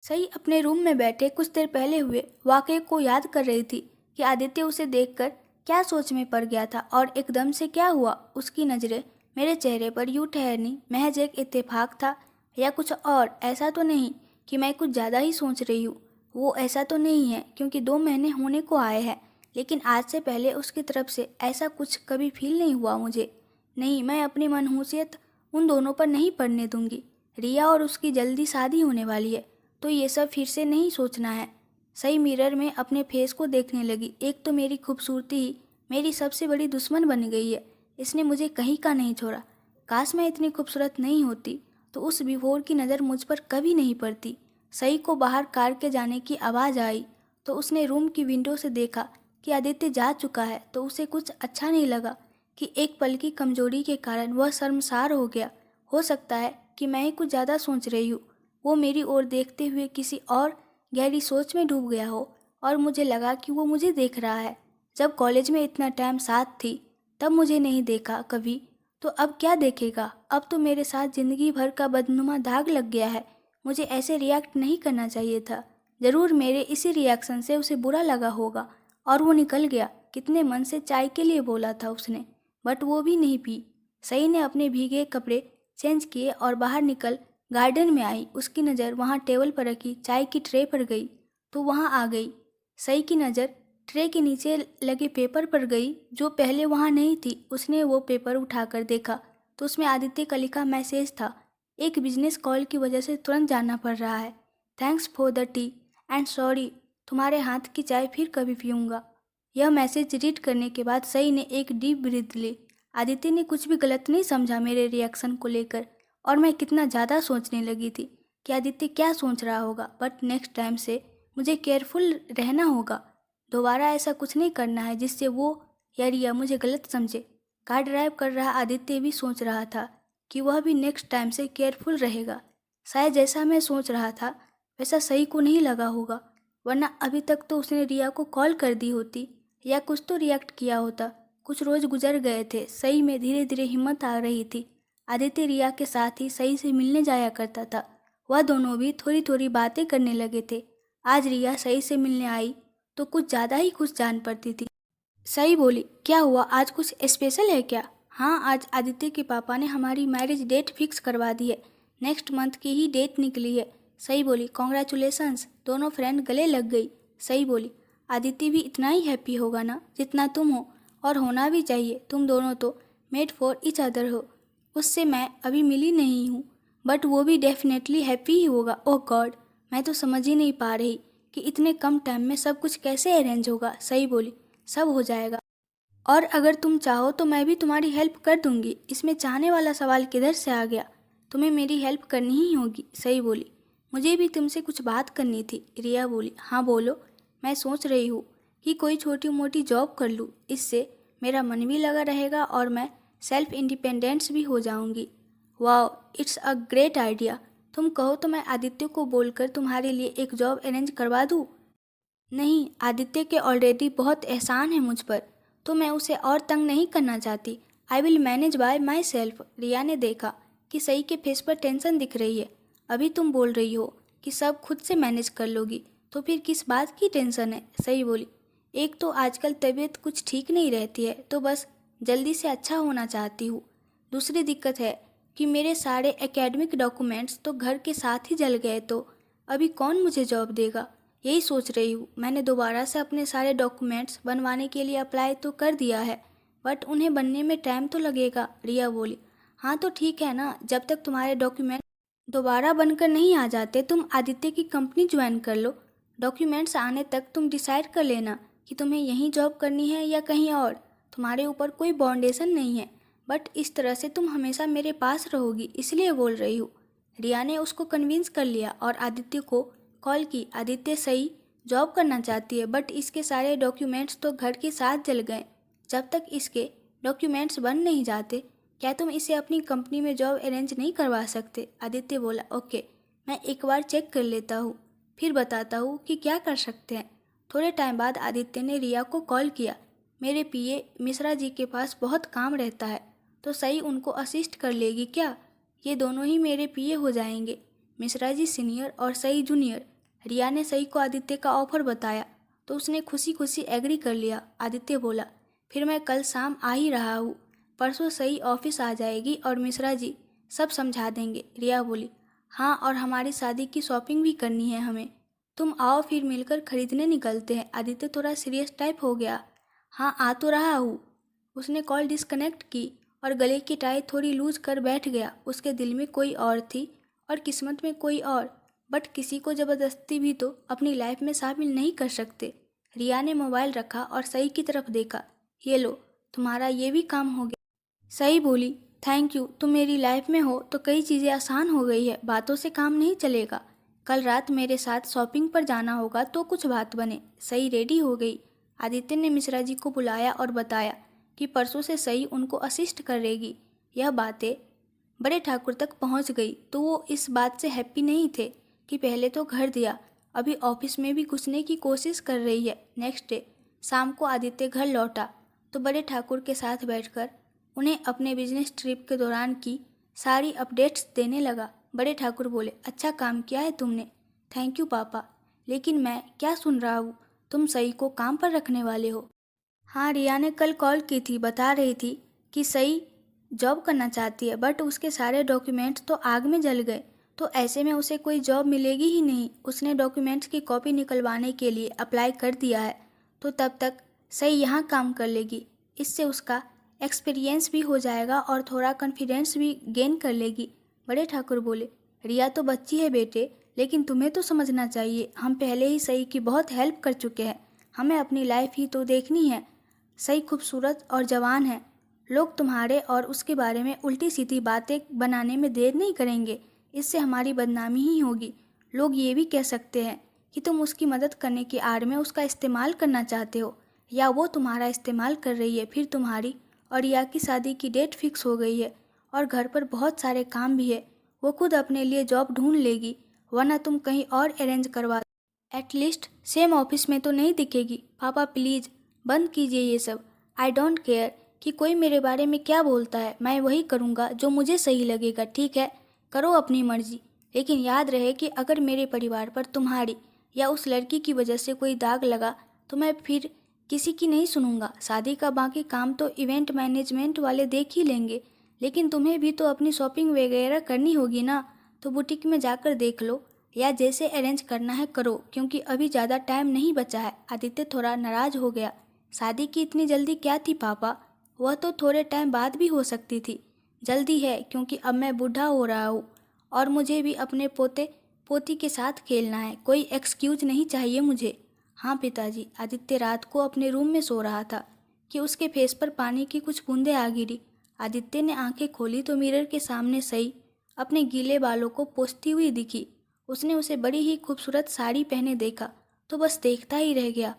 सई अपने रूम में बैठे कुछ देर पहले हुए वाकये को याद कर रही थी कि आदित्य उसे देखकर क्या सोच में पड़ गया था और एकदम से क्या हुआ। उसकी नज़रें मेरे चेहरे पर यूं ठहरनी महज एक इत्तेफाक था या कुछ और? ऐसा तो नहीं कि मैं कुछ ज़्यादा ही सोच रही हूँ। वो ऐसा तो नहीं है क्योंकि 2 महीने होने को आए हैं, लेकिन आज से पहले उसकी तरफ से ऐसा कुछ कभी फील नहीं हुआ मुझे। नहीं, मैं अपनी मनहूसियत उन दोनों पर नहीं पड़ने दूंगी। रिया और उसकी जल्दी शादी होने वाली है, तो ये सब फिर से नहीं सोचना है। सही मिरर में अपने फेस को देखने लगी। एक तो मेरी खूबसूरती ही मेरी सबसे बड़ी दुश्मन बन गई है। इसने मुझे कहीं का नहीं छोड़ा। काश मैं इतनी खूबसूरत नहीं होती तो उस विभोर की नज़र मुझ पर कभी नहीं पड़ती। सई को बाहर कार के जाने की आवाज़ आई तो उसने रूम की विंडो से देखा कि आदित्य जा चुका है, तो उसे कुछ अच्छा नहीं लगा कि एक पल की कमजोरी के कारण वह शर्मसार हो गया। हो सकता है कि मैं ही कुछ ज़्यादा सोच रही हूँ। वो मेरी ओर देखते हुए किसी और गहरी सोच में डूब गया हो और मुझे लगा कि वो मुझे देख रहा है। जब कॉलेज में इतना टाइम साथ थी तब मुझे नहीं देखा कभी, तो अब क्या देखेगा? अब तो मेरे साथ ज़िंदगी भर का बदनुमा दाग लग गया है। मुझे ऐसे रिएक्ट नहीं करना चाहिए था। ज़रूर मेरे इसी रिएक्शन से उसे बुरा लगा होगा और वो निकल गया। कितने मन से चाय के लिए बोला था उसने, बट वो भी नहीं पी। सई ने अपने भीगे कपड़े चेंज किए और बाहर निकल गार्डन में आई। उसकी नज़र वहाँ टेबल पर रखी चाय की ट्रे पर गई तो वहाँ आ गई। सई की नज़र ट्रे के नीचे लगे पेपर पर गई जो पहले वहाँ नहीं थी। उसने वो पेपर उठाकर देखा तो उसमें आदित्य का लिखा मैसेज था। एक बिजनेस कॉल की वजह से तुरंत जाना पड़ रहा है। Thanks for the T and sorry, तुम्हारे हाथ की चाय फिर कभी पीऊँगा। यह मैसेज रीड करने के बाद सई ने एक डीप ब्रीथ ली। आदित्य ने कुछ भी गलत नहीं समझा मेरे रिएक्शन को लेकर, और मैं कितना ज़्यादा सोचने लगी थी कि आदित्य क्या सोच रहा होगा। बट नेक्स्ट टाइम से मुझे केयरफुल रहना होगा। दोबारा ऐसा कुछ नहीं करना है जिससे वो या रिया मुझे गलत समझे। कार ड्राइव कर रहा आदित्य भी सोच रहा था कि वह भी नेक्स्ट टाइम से केयरफुल रहेगा। शायद जैसा मैं सोच रहा था वैसा सही को नहीं लगा होगा, वरना अभी तक तो उसने रिया को कॉल कर दी होती या कुछ तो रिएक्ट किया होता। कुछ रोज गुजर गए थे, सही में धीरे धीरे हिम्मत आ रही थी। आदित्य रिया के साथ ही सही से मिलने जाया करता था। वह दोनों भी थोड़ी थोड़ी बातें करने लगे थे। आज रिया सही से मिलने आई तो कुछ ज़्यादा ही कुछ जान पड़ती थी। सही बोली, क्या हुआ, आज कुछ स्पेशल है क्या? हाँ, आज आदित्य के पापा ने हमारी मैरिज डेट फिक्स करवा दी है। नेक्स्ट मंथ की ही डेट निकली है। सही बोली, कॉन्ग्रेचुलेसन्स। दोनों फ्रेंड गले लग गई। सही बोली, आदित्य भी इतना ही हैप्पी होगा ना जितना तुम हो, और होना भी चाहिए। तुम दोनों तो मेड फॉर ईच अदर हो। उससे मैं अभी मिली नहीं हूँ, बट वो भी डेफिनेटली हैप्पी ही होगा। ओह गॉड, मैं तो समझ ही नहीं पा रही कि इतने कम टाइम में सब कुछ कैसे अरेंज होगा। सही बोली, सब हो जाएगा, और अगर तुम चाहो तो मैं भी तुम्हारी हेल्प कर दूंगी। इसमें चाहने वाला सवाल किधर से आ गया? तुम्हें मेरी हेल्प करनी ही होगी। सही बोली, मुझे भी तुमसे कुछ बात करनी थी। रिया बोली, हाँ बोलो। मैं सोच रही हूँ कि कोई छोटी मोटी जॉब कर लूँ, इससे मेरा मन भी लगा रहेगा और मैं सेल्फ इंडिपेंडेंस भी हो जाऊँगी। वाह, इट्स अ ग्रेट आइडिया। तुम कहो तो मैं आदित्य को बोलकर तुम्हारे लिए एक जॉब अरेंज करवा दूँ। नहीं, आदित्य के ऑलरेडी बहुत एहसान है मुझ पर, तो मैं उसे और तंग नहीं करना चाहती। I will manage by myself. Riya ने देखा कि सई के फेस पर टेंशन दिख रही है। अभी तुम बोल रही हो कि सब खुद से मैनेज कर लोगी, तो फिर किस बात की टेंशन है? सही बोली, एक तो आजकल तबीयत कुछ ठीक नहीं रहती है तो बस जल्दी से अच्छा होना चाहती हूँ। दूसरी दिक्कत है कि मेरे सारे एकेडमिक डॉक्यूमेंट्स तो घर के साथ ही जल गए, तो अभी कौन मुझे जॉब देगा? यही सोच रही हूँ। मैंने दोबारा से अपने सारे डॉक्यूमेंट्स बनवाने के लिए अप्लाई तो कर दिया है, बट उन्हें बनने में टाइम तो लगेगा। रिया बोली, हाँ तो ठीक है ना, जब तक तुम्हारे डॉक्यूमेंट दोबारा बनकर नहीं आ जाते तुम आदित्य की कंपनी ज्वाइन कर लो। डॉक्यूमेंट्स आने तक तुम डिसाइड कर लेना कि तुम्हें यहीं जॉब करनी है या कहीं और। तुम्हारे ऊपर कोई बाउंडेशन नहीं है, बट इस तरह से तुम हमेशा मेरे पास रहोगी, इसलिए बोल रही हूँ। रिया ने उसको कन्विंस कर लिया और आदित्य को कॉल की। आदित्य सही जॉब करना चाहती है, बट इसके सारे डॉक्यूमेंट्स तो घर के साथ जल गए। जब तक इसके डॉक्यूमेंट्स बन नहीं जाते क्या तुम इसे अपनी कंपनी में जॉब अरेंज नहीं करवा सकते? आदित्य बोला, ओके, मैं एक बार चेक कर लेता हूँ, फिर बताता हूँ कि क्या कर सकते हैं। थोड़े टाइम बाद आदित्य ने रिया को कॉल किया। मेरे पीए मिश्रा जी के पास बहुत काम रहता है, तो सही उनको असिस्ट कर लेगी क्या? ये दोनों ही मेरे पीए हो जाएंगे। मिश्रा जी सीनियर और सई जूनियर, रिया ने सई को आदित्य का ऑफर बताया तो उसने खुशी खुशी एग्री कर लिया। आदित्य बोला, फिर मैं कल शाम आ ही रहा हूँ। परसों सई ऑफिस आ जाएगी और मिश्रा जी सब समझा देंगे। रिया बोली, हाँ, और हमारी शादी की शॉपिंग भी करनी है हमें। तुम आओ फिर मिलकर खरीदने निकलते हैं। आदित्य थोड़ा सीरियस टाइप हो गया। हाँ, आ तो रहा हूँ। उसने कॉल डिस्कनेक्ट की और गले की टाई थोड़ी लूज कर बैठ गया। उसके दिल में कोई और थी और किस्मत में कोई और, बट किसी को ज़बरदस्ती भी तो अपनी लाइफ में शामिल नहीं कर सकते। रिया ने मोबाइल रखा और सई की तरफ देखा। ये लो, तुम्हारा ये भी काम हो गया। सई बोली, थैंक यू, तुम मेरी लाइफ में हो तो कई चीज़ें आसान हो गई है। बातों से काम नहीं चलेगा। कल रात मेरे साथ शॉपिंग पर जाना होगा तो कुछ बात बने। सई रेडी हो गई। आदित्य ने मिश्रा जी को बुलाया और बताया कि परसों से सई उनको असिस्ट करेगी। यह बातें बड़े ठाकुर तक पहुंच गई तो वो इस बात से हैप्पी नहीं थे कि पहले तो घर दिया, अभी ऑफिस में भी घुसने की कोशिश कर रही है। नेक्स्ट डे शाम को आदित्य घर लौटा तो बड़े ठाकुर के साथ बैठकर उन्हें अपने बिजनेस ट्रिप के दौरान की सारी अपडेट्स देने लगा। बड़े ठाकुर बोले, अच्छा काम किया है तुमने। थैंक यू पापा, लेकिन मैं क्या सुन रहा हूँ, तुम सई को काम पर रखने वाले हो। हाँ, रिया ने कल कॉल की थी, बता रही थी कि सई जॉब करना चाहती है बट उसके सारे डॉक्यूमेंट्स तो आग में जल गए, तो ऐसे में उसे कोई जॉब मिलेगी ही नहीं। उसने डॉक्यूमेंट्स की कॉपी निकलवाने के लिए अप्लाई कर दिया है, तो तब तक सई यहाँ काम कर लेगी। इससे उसका एक्सपीरियंस भी हो जाएगा और थोड़ा कॉन्फिडेंस भी गेन कर लेगी। बड़े ठाकुर बोले, रिया तो बच्ची है बेटे, लेकिन तुम्हें तो समझना चाहिए, हम पहले ही सई की बहुत हेल्प कर चुके हैं। हमें अपनी लाइफ ही तो देखनी है। सई खूबसूरत और जवान है। लोग तुम्हारे और उसके बारे में उल्टी सीधी बातें बनाने में देर नहीं करेंगे। इससे हमारी बदनामी ही होगी। लोग ये भी कह सकते हैं कि तुम उसकी मदद करने की आड़ में उसका इस्तेमाल करना चाहते हो, या वो तुम्हारा इस्तेमाल कर रही है। फिर तुम्हारी और रिया की शादी की डेट फिक्स हो गई है और घर पर बहुत सारे काम भी है। वो खुद अपने लिए जॉब ढूंढ लेगी, वरना तुम कहीं और अरेंज करवा, एटलीस्ट सेम ऑफिस में तो नहीं दिखेगी। पापा प्लीज़ बंद कीजिए ये सब। आई डोंट केयर कि कोई मेरे बारे में क्या बोलता है, मैं वही करूँगा जो मुझे सही लगेगा। ठीक है, करो अपनी मर्जी, लेकिन याद रहे कि अगर मेरे परिवार पर तुम्हारी या उस लड़की की वजह से कोई दाग लगा तो मैं फिर किसी की नहीं सुनूंगा। शादी का बाकी काम तो इवेंट मैनेजमेंट वाले देख ही लेंगे, लेकिन तुम्हें भी तो अपनी शॉपिंग वगैरह करनी होगी ना, तो बुटीक में जाकर देख लो या जैसे अरेंज करना है करो, क्योंकि अभी ज़्यादा टाइम नहीं बचा है। आदित्य थोड़ा नाराज़ हो गया। शादी की इतनी जल्दी क्या थी पापा, वह तो थोड़े टाइम बाद भी हो सकती थी। जल्दी है क्योंकि अब मैं बूढ़ा हो रहा हूँ और मुझे भी अपने पोते पोती के साथ खेलना है। कोई एक्सक्यूज नहीं चाहिए मुझे। हाँ पिताजी। आदित्य रात को अपने रूम में सो रहा था कि उसके फेस पर पानी की कुछ बूंदें आ गिरी। आदित्य ने आंखें खोली तो मिरर के सामने सई अपने गीले बालों को पोंछती हुई दिखी। उसने उसे बड़ी ही खूबसूरत साड़ी पहने देखा तो बस देखता ही रह गया।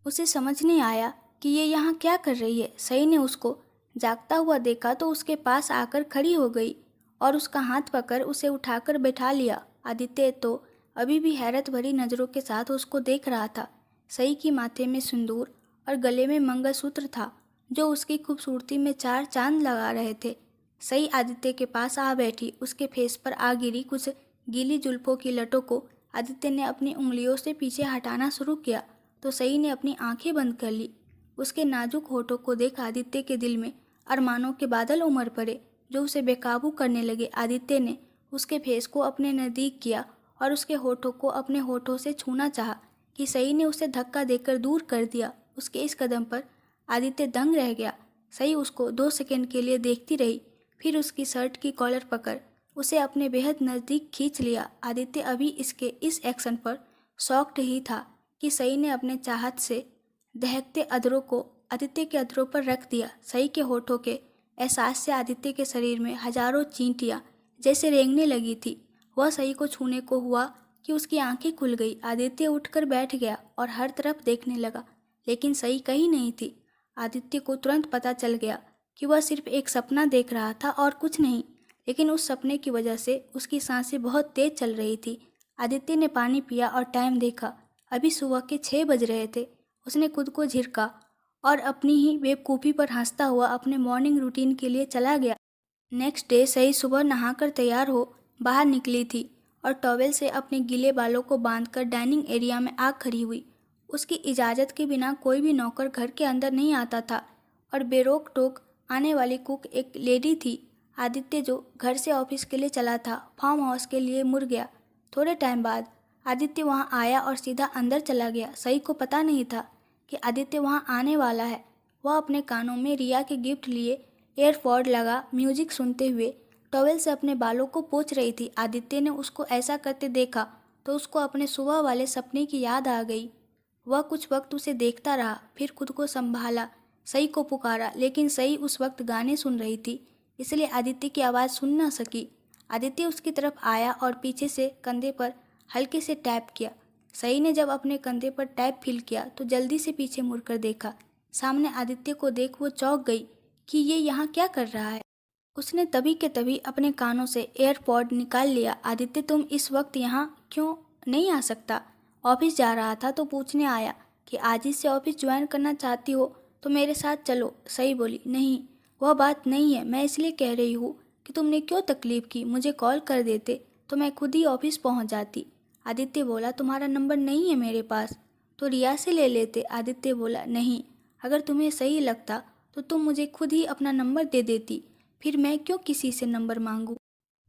उसे समझ नहीं आया कि ये यहाँ क्या कर रही है। सई ने उसको जागता हुआ देखा तो उसके पास आकर खड़ी हो गई और उसका हाथ पकड़ उसे उठाकर बैठा लिया। आदित्य तो अभी भी हैरत भरी नज़रों के साथ उसको देख रहा था। सई की माथे में सिंदूर और गले में मंगलसूत्र था जो उसकी खूबसूरती में चार चांद लगा रहे थे। सई आदित्य के पास आ बैठी। उसके फेस पर आ गिरी कुछ गीली जुल्फों की लटों को आदित्य ने अपनी उंगलियों से पीछे हटाना शुरू किया तो सई ने अपनी आंखें बंद कर ली। उसके नाजुक होठों को देख आदित्य के दिल में अरमानों के बादल उमड़ पड़े जो उसे बेकाबू करने लगे। आदित्य ने उसके फेस को अपने नज़दीक किया और उसके होठों को अपने होठों से छूना चाहा कि सई ने उसे धक्का देकर दूर कर दिया। उसके इस कदम पर आदित्य दंग रह गया। सई उसको 2 सेकंड के लिए देखती रही, फिर उसकी शर्ट की कॉलर पकड़ उसे अपने बेहद नज़दीक खींच लिया। आदित्य अभी इसके इस एक्शन पर शॉक्ड ही था कि सई ने अपने चाहत से दहकते अधरों को आदित्य के अधरों पर रख दिया। सई के होठों के एहसास से आदित्य के शरीर में हजारों चींटियाँ जैसे रेंगने लगी थी। वह सई को छूने को हुआ कि उसकी आंखें खुल गई। आदित्य उठकर बैठ गया और हर तरफ देखने लगा, लेकिन सई कहीं नहीं थी। आदित्य को तुरंत पता चल गया कि वह सिर्फ एक सपना देख रहा था और कुछ नहीं, लेकिन उस सपने की वजह से उसकी सांसें बहुत तेज चल रही थी। आदित्य ने पानी पिया और टाइम देखा। अभी सुबह के 6 बज रहे थे। उसने खुद को झिड़का और अपनी ही बेवकूफ़ी पर हंसता हुआ अपने मॉर्निंग रूटीन के लिए चला गया। नेक्स्ट डे सई सुबह नहाकर तैयार हो बाहर निकली थी और टॉवेल से अपने गीले बालों को बांधकर डाइनिंग एरिया में आ खड़ी हुई। उसकी इजाज़त के बिना कोई भी नौकर घर के अंदर नहीं आता था और बेरोक टोक आने वाली कुक एक लेडी थी। आदित्य जो घर से ऑफिस के लिए चला था, फार्म हाउस के लिए मुड़ गया। थोड़े टाइम बाद आदित्य वहां आया और सीधा अंदर चला गया। सई को पता नहीं था कि आदित्य वहां आने वाला है। वह अपने कानों में रिया के गिफ्ट लिए एयरपॉड लगा म्यूजिक सुनते हुए टॉवेल से अपने बालों को पोंछ रही थी। आदित्य ने उसको ऐसा करते देखा तो उसको अपने सुबह वाले सपने की याद आ गई। वह कुछ वक्त उसे देखता रहा, फिर खुद को संभाला, सई को पुकारा, लेकिन सई उस वक्त गाने सुन रही थी, इसलिए आदित्य की आवाज़ सुन न सकी। आदित्य उसकी तरफ आया और पीछे से कंधे पर हल्के से टैप किया। सई ने जब अपने कंधे पर टैप फील किया तो जल्दी से पीछे मुड़कर देखा। सामने आदित्य को देख वो चौंक गई कि ये यहाँ क्या कर रहा है। उसने तभी के तभी अपने कानों से एयरपॉड निकाल लिया। आदित्य, तुम इस वक्त यहाँ क्यों नहीं आ सकता? ऑफिस जा रहा था तो पूछने आया कि आज ही से ऑफिस ज्वाइन करना चाहती हो तो मेरे साथ चलो। सई बोली, नहीं, वह बात नहीं है। मैं इसलिए कह रही हूँ कि तुमने क्यों तकलीफ़ की। मुझे कॉल कर देते तो मैं खुद ही ऑफिस पहुँच जाती। आदित्य बोला, तुम्हारा नंबर नहीं है मेरे पास तो रिया से ले लेते। आदित्य बोला, नहीं, अगर तुम्हें सही लगता तो तुम मुझे खुद ही अपना नंबर दे देती, फिर मैं क्यों किसी से नंबर मांगूं।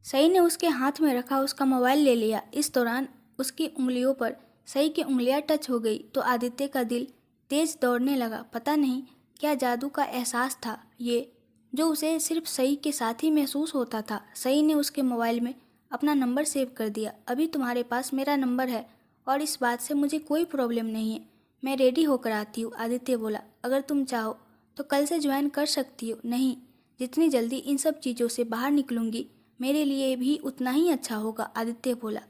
सई ने उसके हाथ में रखा उसका मोबाइल ले लिया। इस दौरान उसकी उंगलियों पर सई की उंगलियां टच हो गई तो आदित्य का दिल तेज दौड़ने लगा। पता नहीं क्या जादू का एहसास था ये, जो उसे सिर्फ सई के साथ ही महसूस होता था। सई ने उसके मोबाइल में अपना नंबर सेव कर दिया। अभी तुम्हारे पास मेरा नंबर है और इस बात से मुझे कोई प्रॉब्लम नहीं है। मैं रेडी होकर आती हूँ। आदित्य बोला, अगर तुम चाहो तो कल से ज्वाइन कर सकती हो। नहीं, जितनी जल्दी इन सब चीज़ों से बाहर निकलूंगी मेरे लिए भी उतना ही अच्छा होगा। आदित्य बोला,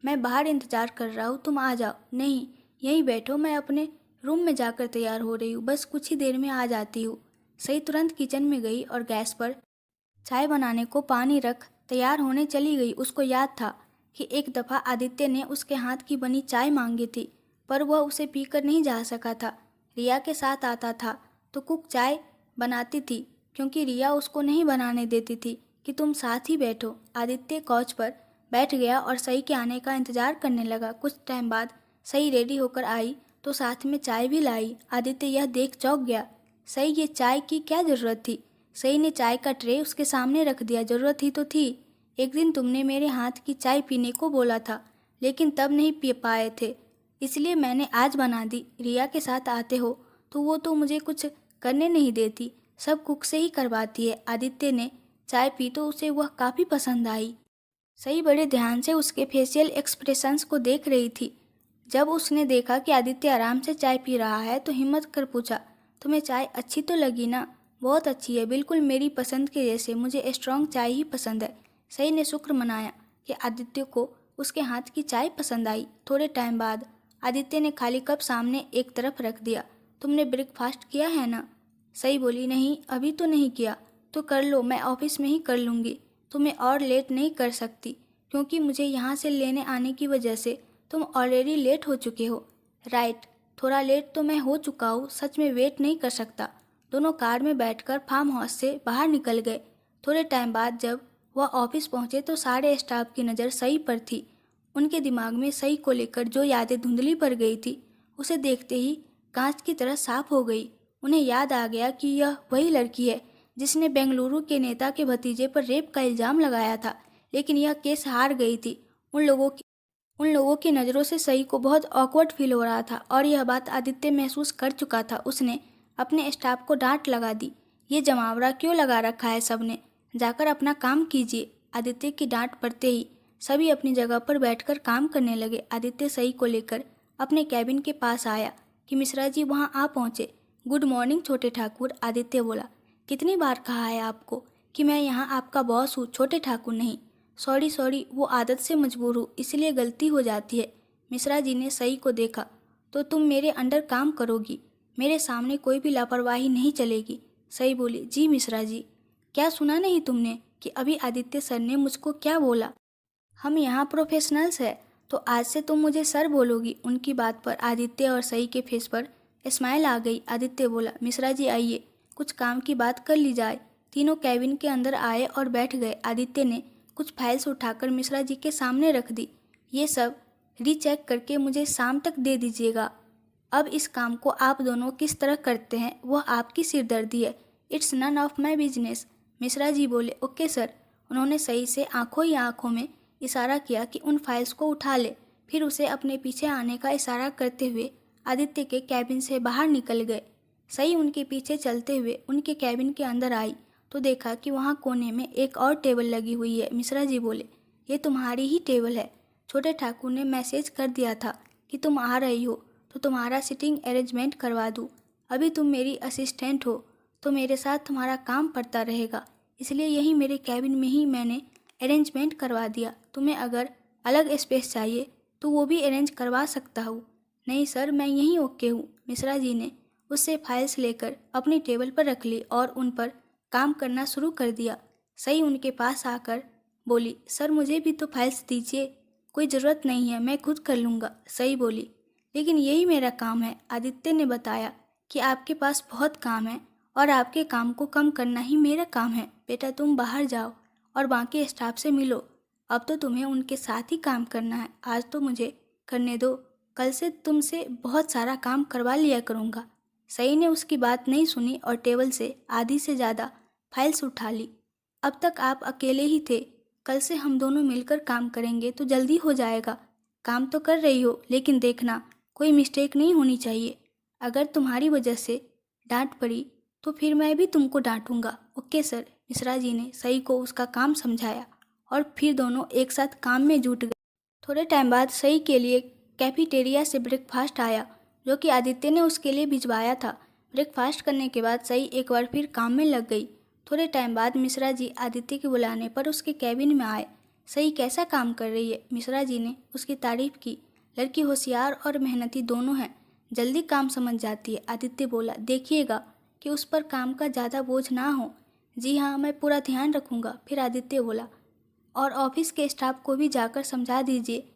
मैं बाहर इंतज़ार कर रहा हूँ, तुम आ जाओ। नहीं, यहीं बैठो, मैं अपने रूम में जाकर तैयार हो रही हूँ, बस कुछ ही देर में आ जाती हूँ। सई तुरंत किचन में गई और गैस पर चाय बनाने को पानी रख तैयार होने चली गई। उसको याद था कि एक दफ़ा आदित्य ने उसके हाथ की बनी चाय मांगी थी, पर वह उसे पीकर नहीं जा सका था। रिया के साथ आता था तो कुक चाय बनाती थी, क्योंकि रिया उसको नहीं बनाने देती थी कि तुम साथ ही बैठो। आदित्य कॉच पर बैठ गया और सई के आने का इंतज़ार करने लगा। कुछ टाइम बाद सई रेडी होकर आई तो साथ में चाय भी लाई। आदित्य यह देख चौंक गया। सई, ये चाय की क्या ज़रूरत थी? सई ने चाय का ट्रे उसके सामने रख दिया। ज़रूरत ही तो थी, एक दिन तुमने मेरे हाथ की चाय पीने को बोला था, लेकिन तब नहीं पी पाए थे, इसलिए मैंने आज बना दी। रिया के साथ आते हो तो वो तो मुझे कुछ करने नहीं देती, सब कुक से ही करवाती है। आदित्य ने चाय पी तो उसे वह काफ़ी पसंद आई। सई बड़े ध्यान से उसके फेशियल एक्सप्रेशंस को देख रही थी। जब उसने देखा कि आदित्य आराम से चाय पी रहा है तो हिम्मत कर पूछा, तुम्हें चाय अच्छी तो लगी ना? बहुत अच्छी है, बिल्कुल मेरी पसंद के जैसे, मुझे स्ट्रॉन्ग चाय ही पसंद है। सई ने शुक्र मनाया कि आदित्य को उसके हाथ की चाय पसंद आई। थोड़े टाइम बाद आदित्य ने खाली कप सामने एक तरफ रख दिया। तुमने ब्रेकफास्ट किया है ना? सई बोली, नहीं, अभी तो नहीं किया। तो कर लो, मैं ऑफिस में ही कर लूँगी। तुम्हें और लेट नहीं कर सकती, क्योंकि मुझे यहाँ से लेने आने की वजह से तुम ऑलरेडी लेट हो चुके हो। राइट, थोड़ा लेट तो मैं हो चुका हूँ, सच में वेट नहीं कर सकता। दोनों कार में बैठकर फार्म हाउस से बाहर निकल गए। थोड़े टाइम बाद जब वह ऑफिस पहुँचे तो सारे स्टाफ की नज़र सई पर थी। उनके दिमाग में सई को लेकर जो यादें धुंधली पड़ गई थी, उसे देखते ही कांच की तरह साफ हो गई। उन्हें याद आ गया कि यह वही लड़की है जिसने बेंगलुरु के नेता के भतीजे पर रेप का इल्ज़ाम लगाया था, लेकिन यह केस हार गई थी। उन लोगों की नज़रों से सई को बहुत ऑकवर्ड फील हो रहा था और यह बात आदित्य महसूस कर चुका था। उसने अपने स्टाफ को डांट लगा दी, ये जमावड़ा क्यों लगा रखा है सबने, जाकर अपना काम कीजिए। आदित्य की डांट पड़ते ही सभी अपनी जगह पर बैठकर काम करने लगे। आदित्य सई को लेकर अपने कैबिन के पास आया कि मिश्रा जी वहाँ आ पहुँचे। गुड मॉर्निंग छोटे ठाकुर। आदित्य बोला, कितनी बार कहा है आपको कि मैं यहाँ आपका बॉस हूँ, छोटे ठाकुर नहीं। सॉरी, वो आदत से मजबूर हूँ, इसलिए गलती हो जाती है। मिश्रा जी ने सई को देखा, तो तुम मेरे अंडर काम करोगी, मेरे सामने कोई भी लापरवाही नहीं चलेगी। सई बोली, जी मिश्रा जी। क्या सुना नहीं तुमने कि अभी आदित्य सर ने मुझको क्या बोला? हम यहाँ प्रोफेशनल्स है, तो आज से तुम मुझे सर बोलोगी। उनकी बात पर आदित्य और सई के फेस पर स्माइल आ गई। आदित्य बोला, मिश्रा जी आइए, कुछ काम की बात कर ली जाए। तीनों कैबिन के अंदर आए और बैठ गए। आदित्य ने कुछ फाइल्स उठाकर मिश्रा जी के सामने रख दी। ये सब रीचेक करके मुझे शाम तक दे दीजिएगा। अब इस काम को आप दोनों किस तरह करते हैं वह आपकी सिरदर्दी है। It's none of my business. Mishra ji बोले, ओके सर। उन्होंने सही से आंखों ही आंखों में इशारा किया कि उन फाइल्स को उठा ले। फिर उसे अपने पीछे आने का इशारा करते हुए आदित्य के कैबिन से बाहर निकल गए। सही उनके पीछे चलते हुए उनके कैबिन के अंदर आई तो देखा कि वहाँ कोने में एक और टेबल लगी हुई है। मिश्रा जी बोले, ये तुम्हारी ही टेबल है। छोटे ठाकुर ने मैसेज कर दिया था कि तुम आ रही हो तो तुम्हारा सिटिंग अरेंजमेंट करवा दूँ। अभी तुम मेरी असिस्टेंट हो तो मेरे साथ तुम्हारा काम पड़ता रहेगा, इसलिए यही मेरे कैबिन में ही मैंने अरेंजमेंट करवा दिया। तुम्हें अगर अलग स्पेस चाहिए तो वो भी अरेंज करवा सकता हूँ। नहीं सर, मैं यहीं ओके हूँ। मिश्रा जी ने उससे फाइल्स लेकर अपनी टेबल पर रख ली और उन पर काम करना शुरू कर दिया। सही उनके पास आकर बोली, सर मुझे भी तो फाइल्स दीजिए। कोई ज़रूरत नहीं है, मैं खुद कर लूँगा। सही बोली, लेकिन यही मेरा काम है। आदित्य ने बताया कि आपके पास बहुत काम है और आपके काम को कम करना ही मेरा काम है। बेटा तुम बाहर जाओ और बाकी स्टाफ से मिलो। अब तो तुम्हें उनके साथ ही काम करना है। आज तो मुझे करने दो, कल से तुमसे बहुत सारा काम करवा लिया करूँगा। सही ने उसकी बात नहीं सुनी और टेबल से आधी से ज़्यादा फाइल्स उठा ली। अब तक आप अकेले ही थे, कल से हम दोनों मिलकर काम करेंगे तो जल्दी हो जाएगा। काम तो कर रही हो लेकिन देखना कोई मिस्टेक नहीं होनी चाहिए। अगर तुम्हारी वजह से डांट पड़ी तो फिर मैं भी तुमको डांटूंगा। Okay sir. मिश्रा जी ने सही को उसका काम समझाया और फिर दोनों एक साथ काम में जुट गए। थोड़े टाइम बाद सही के लिए कैफेटेरिया से ब्रेकफास्ट आया जो कि आदित्य ने उसके लिए भिजवाया था। ब्रेकफास्ट करने के बाद सही एक बार फिर काम में लग गई। थोड़े टाइम बाद मिश्रा जी आदित्य के बुलाने पर उसके कैबिन में आए। सही कैसा काम कर रही है? मिश्रा जी ने उसकी तारीफ की। लड़की होशियार और मेहनती दोनों हैं, जल्दी काम समझ जाती है। आदित्य बोला, देखिएगा कि उस पर काम का ज़्यादा बोझ ना हो। जी हाँ, मैं पूरा ध्यान रखूँगा। फिर आदित्य बोला, और ऑफिस के स्टाफ को भी जाकर समझा दीजिए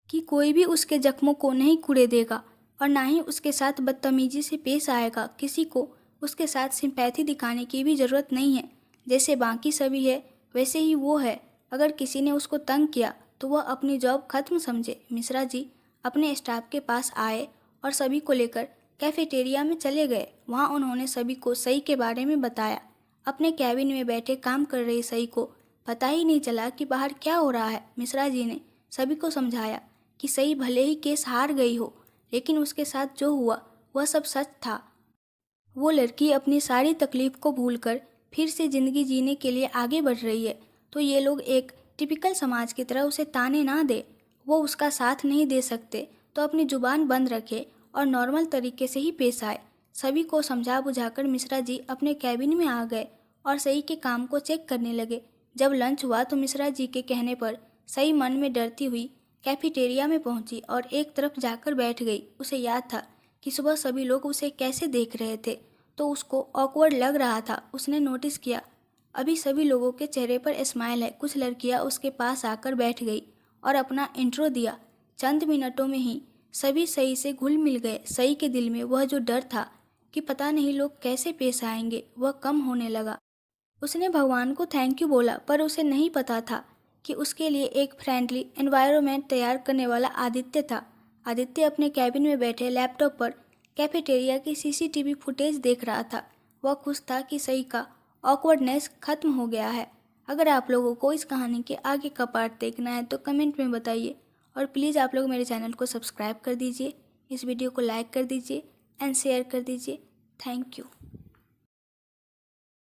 कि कोई भी उसके जख्मों को नहीं कूड़े देगा और ना ही उसके साथ बदतमीजी से पेश आएगा। किसी को उसके साथ सिंपैथी दिखाने की भी ज़रूरत नहीं है। जैसे बाकी सभी है वैसे ही वो है। अगर किसी ने उसको तंग किया तो वह अपनी जॉब खत्म समझे। मिश्रा जी अपने स्टाफ के पास आए और सभी को लेकर कैफेटेरिया में चले गए। वहाँ उन्होंने सभी को सही के बारे में बताया। अपने कैबिन में बैठे काम कर रही सही को पता ही नहीं चला कि बाहर क्या हो रहा है। मिश्रा जी ने सभी को समझाया कि सही भले ही केस हार गई हो लेकिन उसके साथ जो हुआ वह सब सच था। वो लड़की अपनी सारी तकलीफ को भूलकर फिर से ज़िंदगी जीने के लिए आगे बढ़ रही है। तो ये लोग एक टिपिकल समाज की तरह उसे ताने ना दे। वो उसका साथ नहीं दे सकते तो अपनी ज़ुबान बंद रखे और नॉर्मल तरीके से ही पेश आए। सभी को समझा बुझाकर मिश्रा जी अपने कैबिन में आ गए और सही के काम को चेक करने लगे। जब लंच हुआ तो मिश्रा जी के कहने पर सही मन में डरती हुई कैफेटेरिया में पहुंची और एक तरफ जाकर बैठ गई। उसे याद था कि सुबह सभी लोग उसे कैसे देख रहे थे तो उसको ऑकवर्ड लग रहा था। उसने नोटिस किया अभी सभी लोगों के चेहरे पर स्माइल है। कुछ लड़कियां उसके पास आकर बैठ गई और अपना इंट्रो दिया। चंद मिनटों में ही सभी सही से घुल मिल गए। सही के दिल में वह जो डर था कि पता नहीं लोग कैसे पेश आएंगे वह कम होने लगा। उसने भगवान को थैंक यू बोला पर उसे नहीं पता था कि उसके लिए एक फ्रेंडली एनवायरनमेंट तैयार करने वाला आदित्य था। आदित्य अपने कैबिन में बैठे लैपटॉप पर कैफेटेरिया की सीसीटीवी फुटेज देख रहा था। वह खुश था कि सही का ऑकवर्डनेस खत्म हो गया है। अगर आप लोगों को इस कहानी के आगे का पार्ट देखना है तो कमेंट में बताइए और प्लीज़ आप लोग मेरे चैनल को सब्सक्राइब कर दीजिए, इस वीडियो को लाइक कर दीजिए एंड शेयर कर दीजिए। Thank you.